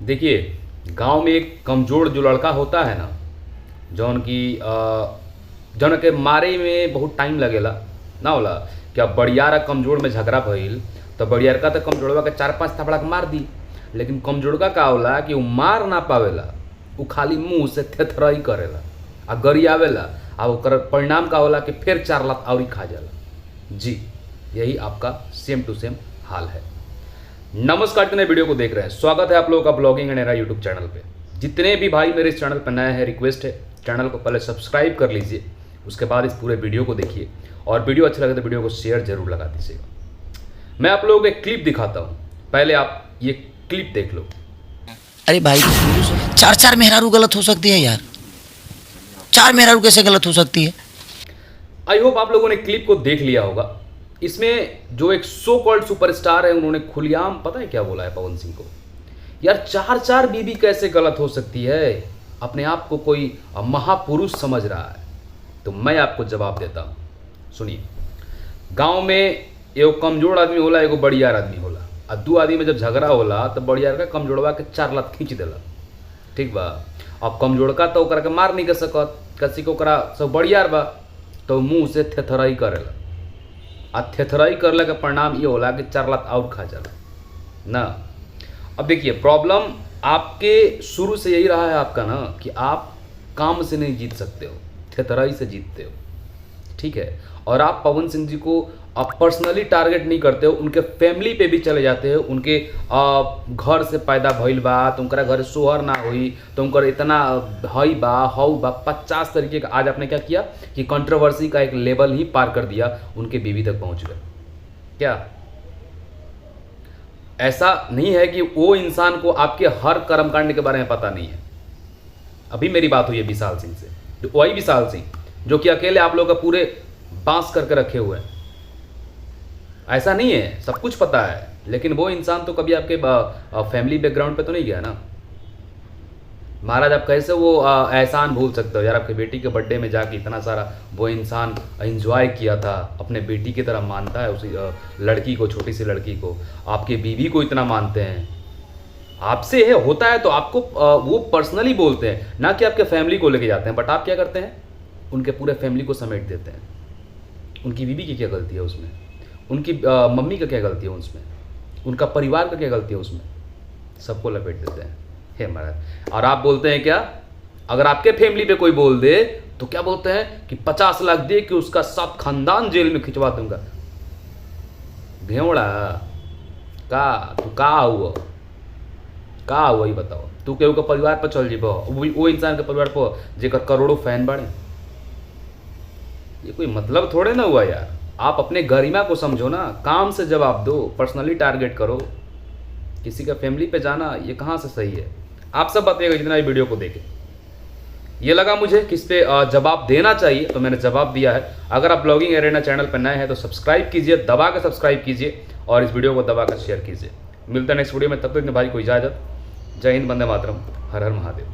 देखिए, गांव में एक कमज़ोर जो लड़का होता है ना, जौन की जौन के मारे में बहुत टाइम लगेला ना होला। क्या बड़ियार कमज़ोर में झगड़ा भइल तो बड़ियारका तो कमज़ोरवा के 4-5 थपड़ा के मार दी। लेकिन कमज़ोरका का होला कि वो मार ना पावेला, वो खाली मुंह से थेथरई करेला आ गरियावेला। आ ओकर परिणाम का होला कि फिर 4 लात और खा जाला। जी, यही आपका सेम टू सेम हाल है। नमस्कार, जितने वीडियो को देख रहे हैं, स्वागत है आप लोगों का blogging and era YouTube channel पे। जितने भी भाई मेरे इस चैनल पर नए हैं, रिक्वेस्ट है चैनल को पहले सब्सक्राइब कर लीजिए, उसके बाद इस पूरे वीडियो को देखिए और वीडियो अच्छा लगे तो वीडियो को शेयर जरूर लगा दीजिएगा। मैं आप लोगों को एक क्लिप दिखाता हूँ, पहले आप ये क्लिप देख लो। अरे भाई, 4 मेहरारू गलत हो सकती है यार। 4 मेहरारू कैसे गलत हो सकती है? आई होप आप लोगों ने क्लिप को देख लिया होगा। इसमें जो एक सो कॉल्ड सुपरस्टार है, उन्होंने खुलेआम पता है क्या बोला है पवन सिंह को, यार 4 बीबी कैसे गलत हो सकती है। अपने आप को कोई महापुरुष समझ रहा है। तो मैं आपको जवाब देता हूँ, सुनिए। गांव में एगो कमजोर आदमी होला, एगो बड़ियार आदमी होला। आ 2 आदमी में जब झगड़ा होला तो बड़ियार का कमजोरवा के 4 लात खींच देला, ठीक बा। अब कमजोरका तो ओकरा के मार नहीं कर सकत, कसी को ओकरा सब बड़ियार बा तो मुंह से थेथराई करेला। आ थेथराई करला के परिणाम ये होला कि 4 लात और खा जाला ना। अब देखिए, प्रॉब्लम आपके शुरू से यही रहा है आपका ना, कि आप काम से नहीं जीत सकते हो, थेथराई से जीतते हो, ठीक है। और आप पवन सिंह जी को पर्सनली टारगेट नहीं करते हो, उनके फैमिली पे भी चले जाते हो। उनके घर से पैदा भइल बा तो उनका घर सोहर ना हुई तो उनका इतना हई बा हऊ बा 50 तरीके का। आज आपने क्या किया कि कंट्रोवर्सी का एक लेवल ही पार कर दिया, उनके बीवी तक पहुंच गए। क्या ऐसा नहीं है कि वो इंसान को आपके हर कर्मकांड के बारे में पता नहीं है? अभी मेरी बात हुई है विशाल सिंह से, जो वही विशाल सिंह जो कि अकेले आप लोग का पूरे बांस करके रखे हुए हैं। ऐसा नहीं है, सब कुछ पता है, लेकिन वो इंसान तो कभी आपके फैमिली बैकग्राउंड पे तो नहीं गया ना। महाराज, आप कैसे वो एहसान भूल सकते हो यार? आपकी बेटी के बर्थडे में जाके इतना सारा वो इंसान एंजॉय किया था, अपने बेटी की तरह मानता है उसी लड़की को, छोटी सी लड़की को। आपकी बीवी को इतना मानते हैं। आपसे है होता है तो आपको वो पर्सनली बोलते हैं, ना कि आपके फैमिली को लेके जाते हैं। बट आप क्या करते हैं, उनके पूरे फैमिली को समेट देते हैं। उनकी बीवी की क्या गलती है उसमें? उनकी मम्मी का क्या गलती है उसमें? उनका परिवार का क्या गलती है उसमें? सबको लपेट देते हैं, हे महाराज। और आप बोलते हैं क्या, अगर आपके फैमिली पे कोई बोल दे तो क्या बोलते हैं कि 50 लाख दे कि उसका 7 खानदान जेल में खिंचवा दूंगा। घेवड़ा का तू का हुआ ये बताओ। तू केहू के परिवार पर चल जीबो, वो इंसान के परिवार पर जेकर करोड़ों फैन बने। ये कोई मतलब थोड़े ना हुआ यार। आप अपने गरिमा को समझो ना, काम से जवाब दो, पर्सनली टारगेट करो। किसी का फैमिली पे जाना ये कहाँ से सही है? आप सब बताइएगा जितना ये वीडियो को देखे। ये लगा मुझे कि इस पे जवाब देना चाहिए तो मैंने जवाब दिया है। अगर आप ब्लॉगिंग एरेना चैनल पर नए हैं तो सब्सक्राइब कीजिए, दबा कर सब्सक्राइब कीजिए और इस वीडियो को दबा कर शेयर कीजिए। मिलते हैं नेक्स्ट वीडियो में, तब तक भाई को इजाज़त। जय हिंद, वंदे मातरम, हर हर महादेव।